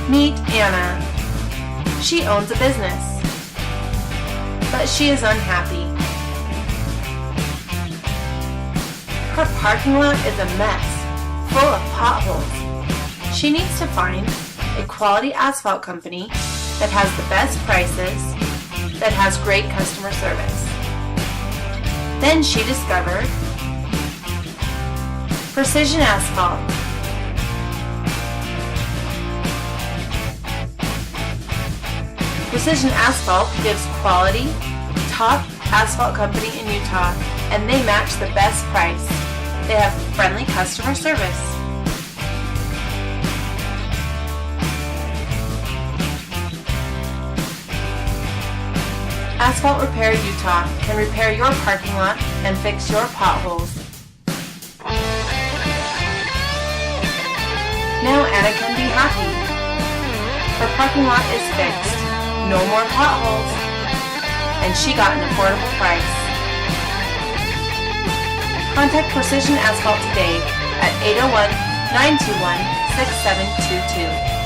Meet Anna. She owns a business, but she is unhappy. Her parking lot is a mess, full of potholes. She needs to find a quality asphalt company that has the best prices, that has great customer service. Then she discovered Precision Asphalt. Precision Asphalt gives quality, top asphalt company in Utah, and they match the best price. They have friendly customer service. Asphalt Repair Utah can repair your parking lot and fix your potholes. Now Anna can be happy. Her parking lot is fixed, no more potholes, and she got an affordable price. Contact Precision Asphalt today at 801-921-6722.